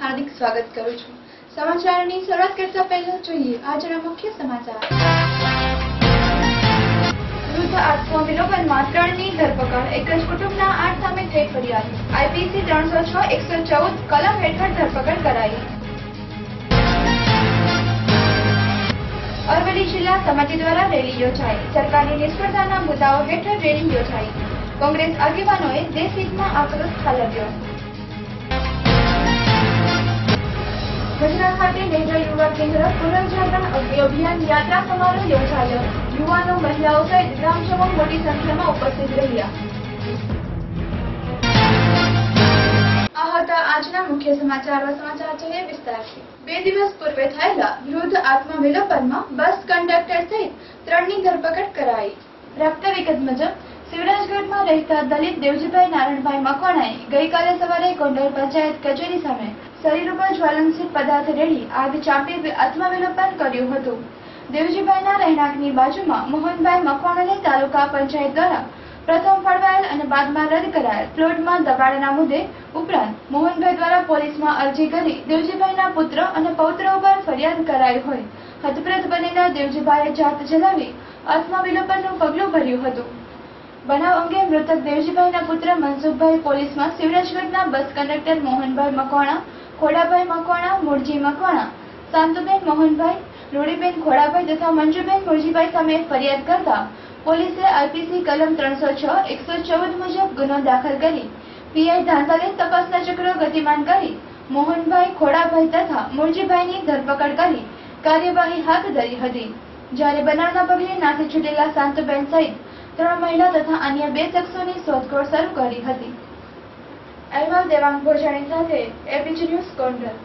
हार्दिक स्वागत करूं છું। સમાચારોની શરૂઆત કરતા પહેલા જોઈએ આજના મુખ્ય સમાચાર। વિરુદ્ધ આત્મવિલોપનમાં 3ની ધરપકડ। એક જ કુટુંબના 8 સામે થઈ ફરિયાદ। આઈપીસી 306-114 કલમ હેઠળ ધરપકડ કરાઈ। અરવલ્લી જિલ્લા સમિતિ દ્વારા રેલી યોજાઈ। સરકારની નિષ્ફળતાના મુદ્દાઓ હેઠળ રેલી યોજાઈ। કોંગ્રેસ આગેવાનોએ દેશહિતમાં આક્રોશ ઠાલવ્યો। ગઢડા ખાતે નેજા યુવા કેન્દ્ર પુનર્જાગરણ અભિયાન યાત્રા સમારોહ યોજાયો। યુવાનો મહિલાઓ સહિત ગ્રામજનો મોટી સંખ્યામાં ઉપસ્થિત રહ્યા। આ હતા આજના મુખ્ય સમાચાર। સમાચાર જોઈએ વિસ્તારથી। 2 દિવસ પૂર્વે થયેલા વિરુદ્ધ આત્મવિલોપનમાં બસ કંડક્ટર સહિત 3ની ધરપકડ કરાઈ। પ્રાપ્ત વિગત મુજબ શિવરાજગઢમાં રહેતા દલિત દેવજીભાઈ નારાયણભાઈ મકવાણાએ ગઈકાલે સવારે ગોંડલ પંચાયત કચેરી સામે શરીર ઉપર જ્વલનશીલ પદાર્થ રેડી આગ ચાંપી આત્મવિલોપન કર્યું હતું। દેવજીભાઈના રહેણાંકની બાજુમાં મોહનભાઈ મકવાણાને તાલુકા પંચાયત દ્વારા પ્રથમ ફળવાયેલ અને બાદમાં રદ કરાયેલ પ્લોટમાં દબાણના મુદ્દે ઉપરાંત મોહનભાઈ દ્વારા પોલીસમાં અરજી કરી દેવજીભાઈના પુત્ર અને પૌત્ર ઉપર ફરિયાદ કરાઈ હોય હતપ્રત બનેલા દેવજીભાઈએ જાત જલાવી આત્મવિલોપનનું પગલું ભર્યું હતું। બનાવ અંગે મૃતક દેવજીભાઈના પુત્ર મનસુખભાઈ પોલીસમાં શિવરાજગઢના બસ કંડક્ટર મોહનભાઈ મકવાણા, ખોડાભાઈ મકવાણા, મૂળજી મકવાણા, શાંતુબેન મોહનભાઈ, રૂડીબેન ખોડાભાઈ તથા મંજુબેન મૂળજીભાઈ સામે ફરિયાદ કરતા પોલીસે આઈપીસી કલમ 306-114 મુજબ ગુનો દાખલ કરી પીઆઈ ધાંધાલે તપાસના ચક્રો ગતિમાન કરી મોહનભાઈ, ખોડાભાઈ તથા મૂળજીભાઈની ધરપકડ કરી કાર્યવાહી હાથ ધરી હતી। જ્યારે બનાવના પગલે નાસી છૂટેલા શાંતુબેન સહિત 3 મહિલા તથા અન્ય 2 શખ્સોની શોધખોળ શરૂ કરી હતી। અહેવાલ દેવાંગ ભોજાણી સાથે એબીજી ન્યૂઝ ગોંડલ।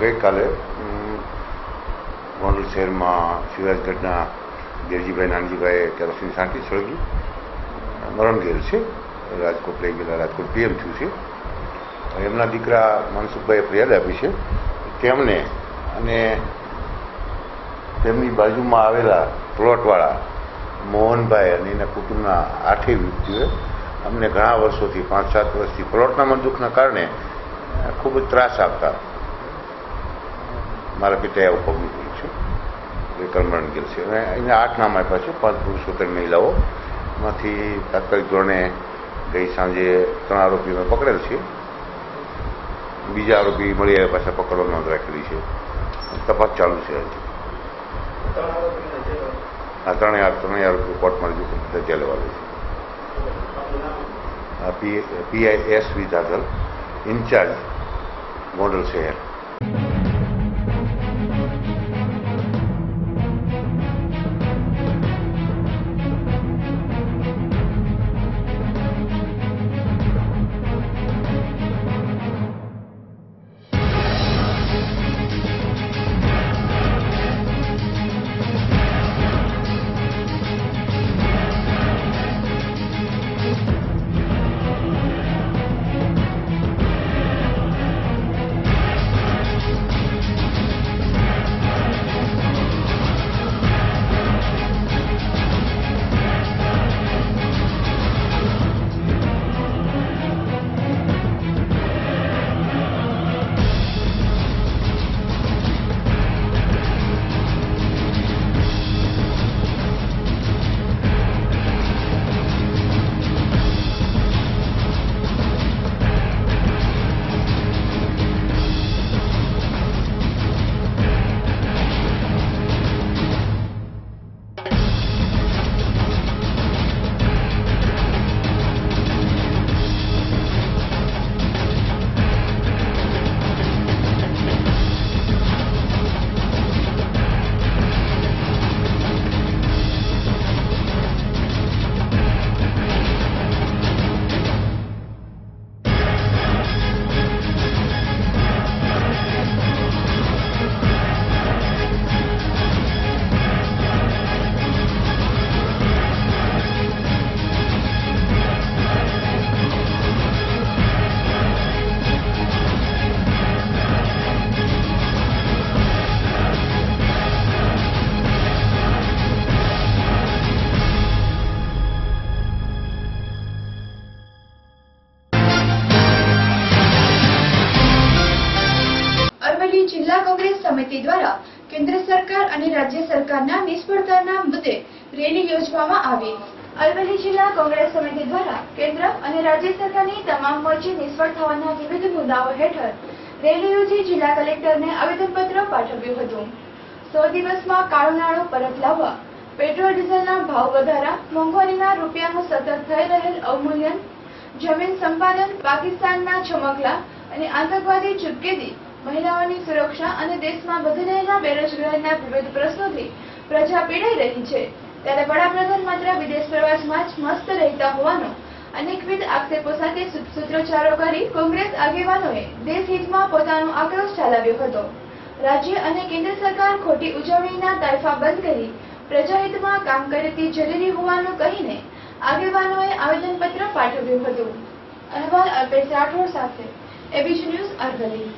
ગઈકાલે ગોંડલ શહેરમાં શિવરાજગઢના દેવજીભાઈ નાનજીભાઈ કેરોસીન છાંટી સળગી મરણ ગયેલ છે। રાજકોટ લઈ ગયેલા રાજકોટ પીએમ થયું છે। એમના દીકરા મનસુખભાઈએ ફરિયાદ આપી છે। તેમને અને તેમની બાજુમાં આવેલા પ્લોટવાળા મોહનભાઈ અને એના કુટુંબના 8 વ્યક્તિઓએ અમને ઘણા વર્ષોથી 5-7 વર્ષથી પ્લોટના મંદુખના કારણે ખૂબ જ ત્રાસ આપતા મારા પિતાએ આવું પગલું કર્યું છે। એ કર્મરણ ગયેલ છે અને એને 8 નામ આપ્યા છે, 5 પુરુષો 3 મહિલાઓ। એમાંથી તાત્કાલિક ધોરણે ગઈ સાંજે 3 આરોપીઓને પકડેલ છે। બીજા આરોપી મળી આવ્યા પાછા પકડવા નોંધ રાખેલી છે। તપાસ ચાલુ છે। આ ત્રણેય આરોપીઓ કોર્ટમાં રજૂ કરી જેલ લેવાય છે। પીઆઈ એસવી દાદલ, ઇન્ચાર્જ ગોંડલ શહેર। જિલ્લા કોંગ્રેસ સમિતિ દ્વારા કેન્દ્ર સરકાર અને રાજ્ય સરકારના નિષ્ફળતાના મુદ્દે રેલી યોજવામાં આવી। અરવલ્લી જિલ્લા કોંગ્રેસ સમિતિ દ્વારા કેન્દ્ર અને રાજ્ય સરકારની તમામ મોરચે નિષ્ફળ થવાના વિવિધ મુદ્દાઓ હેઠળ રેલી યોજી જિલ્લા કલેક્ટરને આવેદનપત્ર પાઠવ્યું હતું। 100 દિવસમાં કાળો નાણું પરત લાવવા, પેટ્રોલ ડીઝલના ભાવ વધારા, મોંઘવારીના રૂપિયાનું સતત થઈ રહેલ અવમૂલ્યન, જમીન સંપાદન, પાકિસ્તાનના છમકલા અને આતંકવાદી ચુપકેદી, મહિલાઓની સુરક્ષા અને દેશમાં વધી રહેલા બેરોજગારીના વિવિધ પ્રશ્નોથી પ્રજા પીડાઈ રહી છે। ત્યારે વડાપ્રધાન માત્ર વિદેશ પ્રવાસમાં જ મસ્ત રહેતા હોવાનો અનેકવિધ આક્ષેપો સાથે સૂત્રોચ્ચારો કરી કોંગ્રેસ આગેવાનોએ દેશહિતમાં પોતાનો આક્રોશ ઠાલવ્યો હતો। રાજ્ય અને કેન્દ્ર સરકાર ખોટી ઉજવણીના તાઇફા બંધ કરી પ્રજાહિતમાં કામ કરે તે જરૂરી હોવાનું કહીને આગેવાનોએ આવેદનપત્ર પાઠવ્યું હતું। અહેવાલ અલ્પેશ રાઠોડ સાથે એબીસી ન્યૂઝ અરવલ્લી।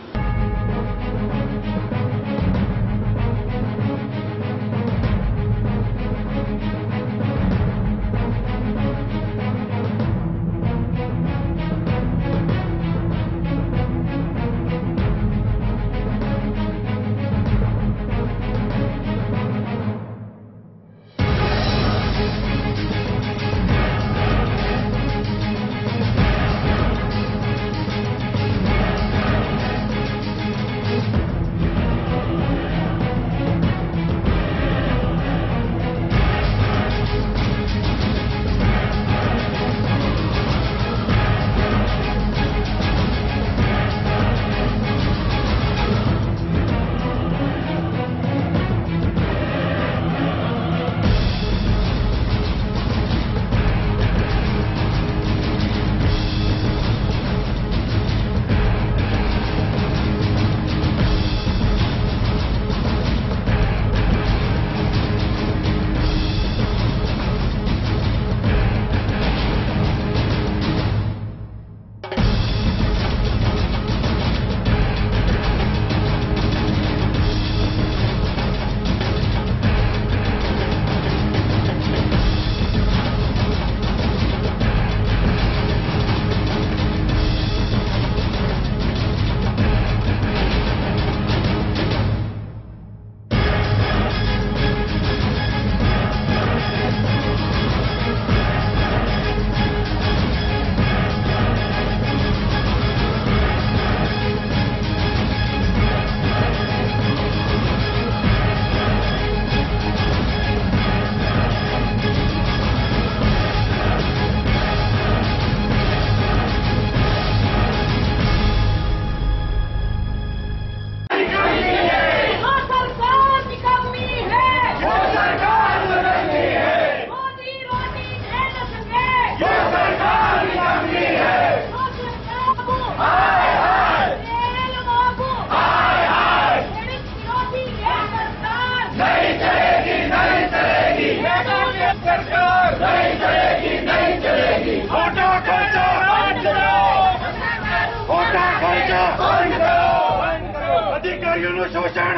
अधिकारियों शोषण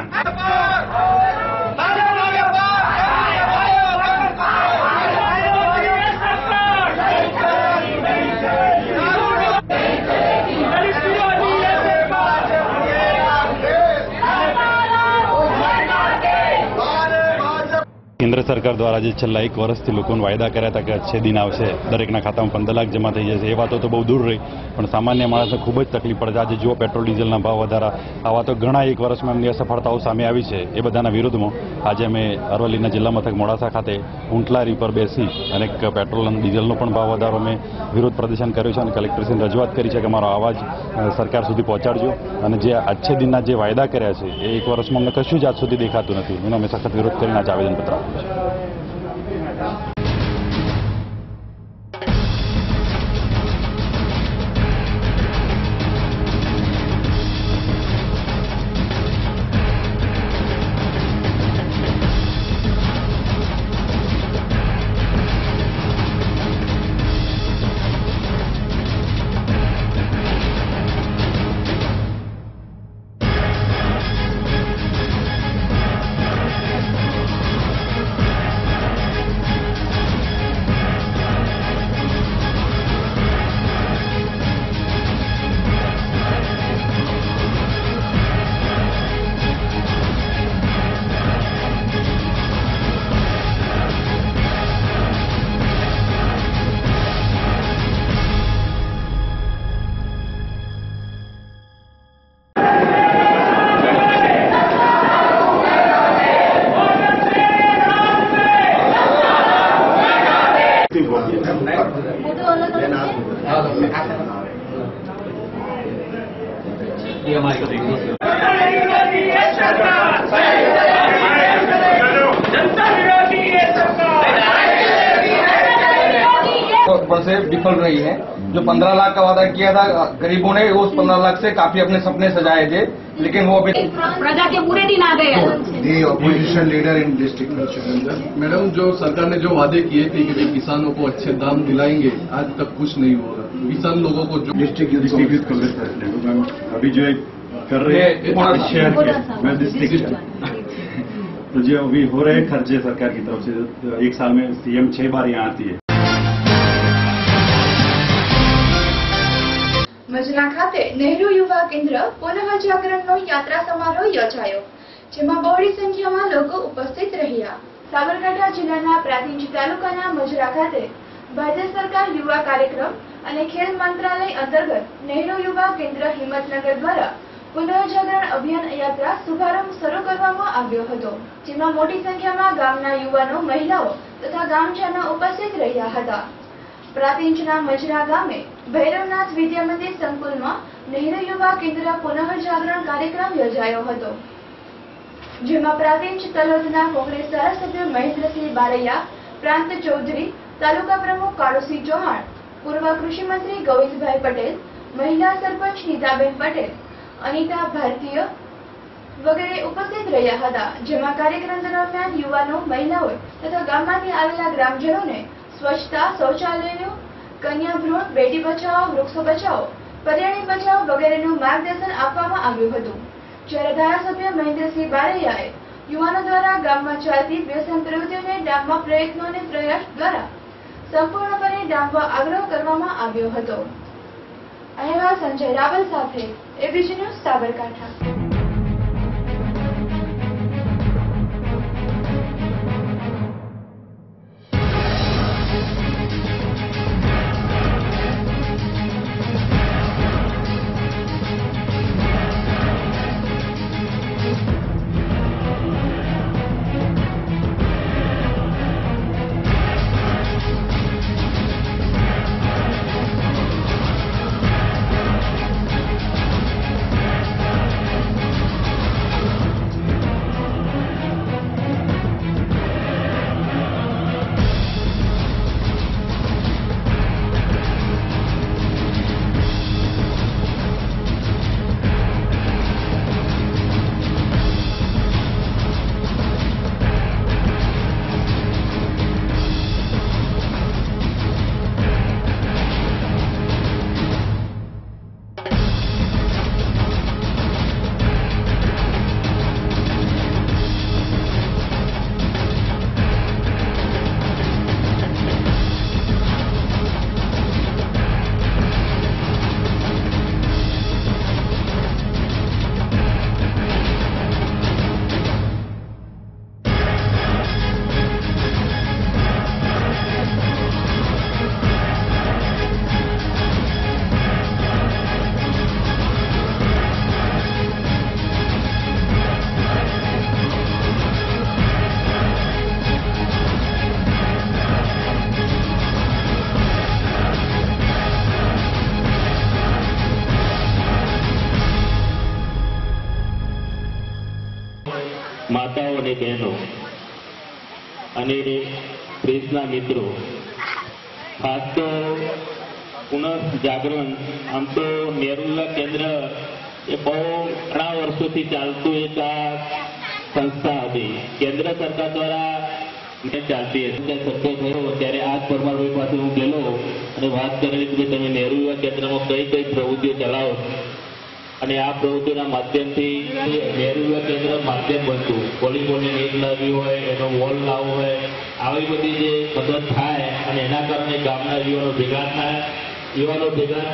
केंद्र सरकार द्वारा जो छेल्ला 1 वर्षथी लोकोने वायदा कर्या हता के अच्छे दिन आवशे, दरेकना खातामां 15 लाख जमा थई जशे, ए वातो तो बहु दूर रही पण सामान्य माणसने खूब ज तकलीफ पड़े। आज जो पेट्रोल डीजलना भाव वधारा आवा तो घणा 1 वर्षमां एमनी असफळताओ सामे आवी छे। ए बधाना विरोधमां आज अमे अरवल्लीना जिल्ला मथक मोडासा खाते ऊंटलारी पर बेसी अने पेट्रोल अने डीजलनो पण भाव वधारो अमे विरोध प्रदर्शन कर्युं छे अने कलेक्टरश्रीने रजूआत करी छे के अमारो अवाज सरकार सुधी पहोंचाडजो अने जे अच्छे दिनना जे वायदा कर्या छे ए 1 वर्षमां अમને कशुं ज आज सुधी देखातुं नथी। एनो अमे सखत विरोध करीने आज आवेदनपत्र आप्युं छे। ऊपर से विफल रही है। जो 15 लाख का वादा किया था गरीबों ने, उस 15 लाख से काफी अपने सपने सजाए थे, लेकिन वो अभी प्रजा के बुरे दिन आ गए। दी opposition leader in district. Madam, जो सरकार ने जो वादे किए थे कि किसानों को अच्छे दाम दिलाएंगे, आज तक कुछ नहीं हो रहा। किसान लोगों को जो डिस्ट्रिक्ट यूथ कांग्रेस प्रेसिडेंट अभी जो कर रहे हैं शेयर मैं डिस्ट्रिक्ट तो जो अभी हो रहे हैं खर्चे सरकार की तरफ से, एक साल में सीएम 6 बार यहाँ आती है। મજના ખાતે નહેરુ યુવા કેન્દ્ર પુનઃજાગરણનો યાત્રા સમારોહ યોજાયો, જેમાં બહોળી સંખ્યામાં લોકો ઉપસ્થિત રહ્યા। સાબરકાંઠા જિલ્લાના પ્રાંતિજ તાલુકાના મજરા ખાતે ભારત સરકાર યુવા કાર્યક્રમ અને ખેલ મંત્રાલય અંતર્ગત નહેરુ યુવા કેન્દ્ર હિંમતનગર દ્વારા પુનઃજાગરણ અભિયાન યાત્રા શુભારંભ શરૂ કરવામાં આવ્યો હતો, જેમાં મોટી સંખ્યામાં ગામના યુવાનો, મહિલાઓ તથા ગામજનો ઉપસ્થિત રહ્યા હતા। પ્રાંતિજના મજરા ગામે ભૈરવનાથ વિદ્યા મંદિર સંકુલમાં નહેરુ યુવા કેન્દ્ર પુનઃજાગરણ કાર્યક્રમ યોજાયો હતો, જેમાં પ્રાંતિજ તલોદના કોંગ્રેસ ધારાસભ્ય મહેન્દ્રસિંહ બારૈયા, પ્રાંત ચૌધરી, તાલુકા પ્રમુખ કાળુસિંહ ચૌહાણ, પૂર્વ કૃષિ મંત્રી ગોવિંદભાઈ પટેલ, મહિલા સરપંચ નીતાબેન પટેલ, અનિતા ભારતીય વગેરે ઉપસ્થિત રહ્યા હતા, જેમાં કાર્યક્રમ દરમિયાન યુવાનો, મહિલાઓએ તથા ગામમાંથી આવેલા ગ્રામજનોને સ્વચ્છતા, શૌચાલયો, કન્યા ભ્રૂણ, બેટી બચાવો, વૃક્ષો બચાવો, પર્યાવરણ બચાવો વગેરેનું માર્ગદર્શન આપવામાં આવ્યું હતું। જ્યારે ધારાસભ્ય મહેન્દ્રસિંહ બારૈયાએ યુવાનો દ્વારા ગામમાં ચાલતી વ્યસન પ્રવૃત્તિઓને ડામવા પ્રયત્નો અને પ્રયાસ દ્વારા સંપૂર્ણપણે ડામવા આગ્રહ કરવામાં આવ્યો હતો। અહેવાલ સંજય રાવલ સાથે એબીસી ન્યૂઝ સાબરકાંઠા। માતાઓ અને બહેનો અને પ્રેસના મિત્રો, ખાસ તો પુનઃજાગરણ આમ તો નહેરુ યુવા કેન્દ્ર એ બહુ ઘણા વર્ષોથી ચાલતું એક આ સંસ્થા હતી, કેન્દ્ર સરકાર દ્વારા ચાલતી હતી। સત્ય થયો ત્યારે આ જ પરમારભાઈ પાસે હું ગયેલો અને વાત કરેલી કે તમે નહેરુ યુવા કેન્દ્રમાં કઈ કઈ પ્રવૃત્તિઓ ચલાવો અને આ પ્રવૃત્તિઓના માધ્યમથી નહેરુ યુવા કેન્દ્ર માધ્યમ બનતું, વોલીબોલની નેટ લાવવી હોય, એનો વોલ લાવવો હોય, આવી બધી જે મદદ થાય અને એના કારણે ગામના યુવાનો ભેગા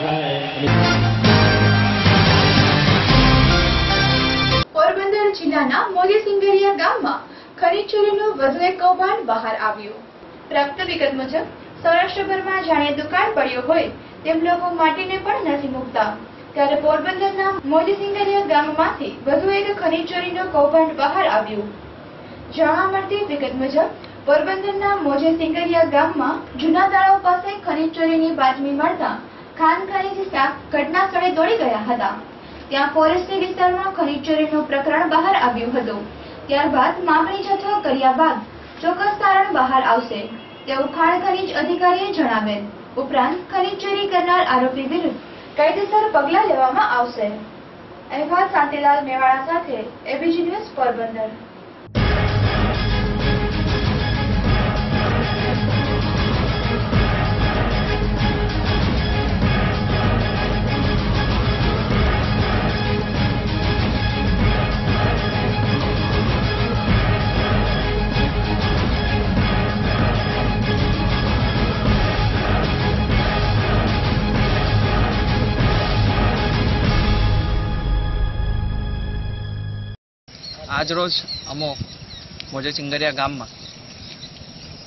થાય અને પોરબંદર જિલ્લાના મોદી સિંગરિયા ગામમાં ખનીજ ચોરીનું વધુ એક કૌભાંડ બહાર આવ્યું। પ્રાપ્ત વિગત મુજબ સૌરાષ્ટ્રભરમાં જાણે દુકાળ પડ્યો હોય તેમ લોકો માટીને પણ નથી મૂકતા, ત્યારે પોરબંદરના મોદી સિંગરિયા ગામમાંથી વધુ એક ખનીજ ચોરીનું કૌભાંડ બહાર આવ્યું। જાણવા મળતી વિગત મુજબ પોરબંદરના મોજે સિંગરિયા ગામમાં જૂના તળાવ પાસે ખનીજ ચોરીની બાતમી મળતા ખાન ખનીજ સ્ટાફ ઘટના સ્થળે દોડી ગયા હતા, ત્યાં ફોરેસ્ટની વિસ્તારમાં ખનીજ ચોરીનું પ્રકરણ બહાર આવ્યું હતું। ત્યારબાદ માપણી જથ્થો કર્યા બાદ ચોક્કસ તારણ બહાર આવશે તેવું ખાણ ખનીજ અધિકારીએ જણાવેલ। ઉપરાંત ખનીજ ચોરી કરનાર આરોપી વિરુદ્ધ કાયદેસર પગલાં લેવામાં આવશે। અહેવાલ શાંતિલાલ મેવાડા સાથે એબીજી ન્યૂઝ પોરબંદર। આજરોજ અમો મોજે ચિંગરિયા ગામમાં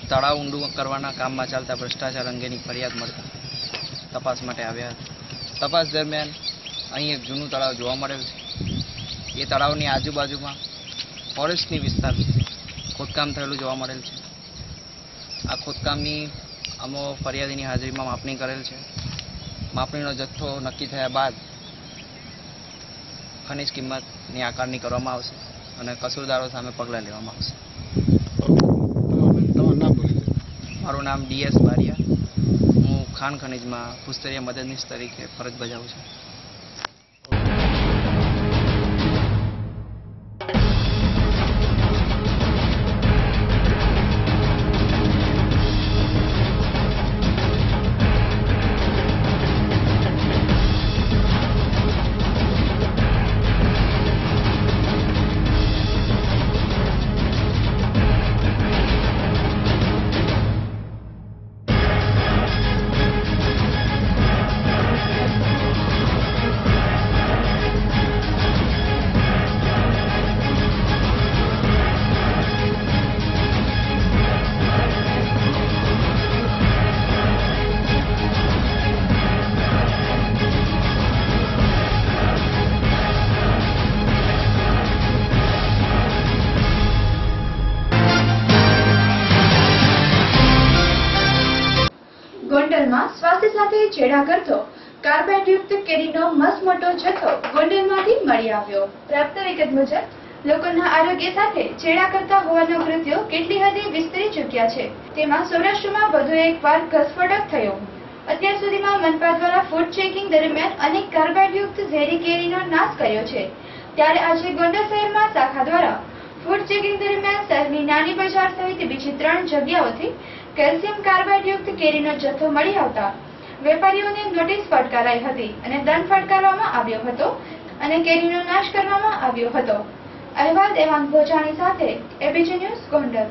તળાવ ઊંડું કરવાના કામમાં ચાલતા ભ્રષ્ટાચાર અંગેની ફરિયાદ મળતા તપાસ માટે આવ્યા હતા। તપાસ દરમિયાન અહીં એક જૂનું તળાવ જોવા મળેલ છે। એ તળાવની આજુબાજુમાં ફોરેસ્ટની વિસ્તાર ખોદકામ થયેલું જોવા મળેલ છે। આ ખોદકામની અમો ફરિયાદીની હાજરીમાં માપણી કરેલ છે। માપણીનો જથ્થો નક્કી થયા બાદ ખનિજ કિંમતની આકારણી કરવામાં આવશે અને કસૂરદારો સામે પગલાં લેવામાં આવશે। મારું નામ DS બારિયા, હું ખાણ ખનિજમાં ભૂસ્તરીય મદદનીશ તરીકે ફરજ બજાવું છું। ગોંડલમાં સ્વાસ્થ્ય સાથે છેડા કરતો કાર્બાઇડયુક્ત કેરીનો મસમોટો જથ્થો ગોંડલમાંથી મળી આવ્યો। પ્રાપ્ત વિગત મુજબ લોકોના આરોગ્ય સાથે છેડા કરતા હોવાના કૃત્યો કેટલી હદે વિસ્તરી ચૂક્યા છે તેમાં સૌરાષ્ટ્રમાં વધુ એકવાર ઘસફોડક થયો। અત્યાર સુધીમાં મનપા દ્વારા ફૂડ ચેકિંગ દરમિયાન અનેક કાર્બાઇડયુક્ત ઝેરી કેરીનો નાશ કર્યો છે। ત્યારે આજે ગોંડલ શહેરમાં શાખા દ્વારા ફૂડ ચેકિંગ દરમિયાન શહેરની નાની બજાર સહિત બીજી 3 જગ્યાઓથી કેલ્શિયમ કાર્બાઇડયુક્ત કેરીનો જથ્થો મળી આવતા વેપારીઓને નોટિસ ફટકારાઈ હતી અને દંડ ફટકારવામાં આવ્યો હતો અને કેરીનો નાશ કરવામાં આવ્યો હતો। અહેવાલ દેવાંગ ભોજાણી સાથે એબીજી ન્યૂઝ ગોંડલ।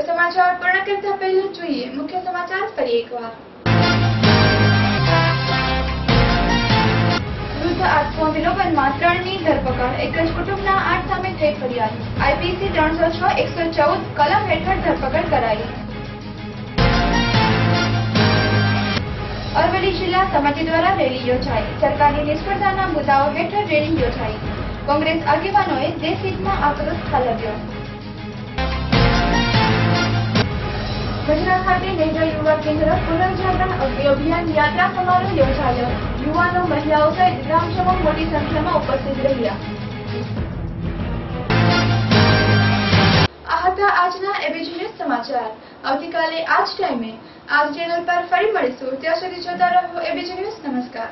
સમાચાર પૂર્ણ કરતા પહેલા જોઈએ મુખ્ય સમાચાર ફરી એકવાર। વૃદ્ધ આત્મા વિલોપનમાં 3ની ધરપકડ। એક જ કુટુંબના 8 સામે થઈ ફરિયાદ। IPC 306-114 કલમ હેઠળ ધરપકડ કરાઈ। અરવલ્લી જિલ્લા સમિતિ દ્વારા રેલી યોજાઈ। સરકારની નિષ્ફળતાના મુદ્દાઓ હેઠળ રેલી યોજાઈ। કોંગ્રેસ આગેવાનોએ દેશહિતમાં આક્રોશ ઠાલવ્યો। ગઢડા ખાતે નેત્ર યુવા કેન્દ્ર પુનર્જાગરણ અભિયાન યાત્રા સમારોહ યોજાયો. યુવાનો, મહિલાઓ સહિત ગ્રામજનો મોટી સંખ્યામાં ઉપસ્થિત રહ્યા. આ હતા આજના એબીજી ન્યૂઝ સમાચાર. આવતીકાલે આ જ ટાઈમે આ ચેનલ પર ફરી મળીશું. ત્યાં સુધી જોતા રહો એબીજી ન્યૂઝ. નમસ્કાર.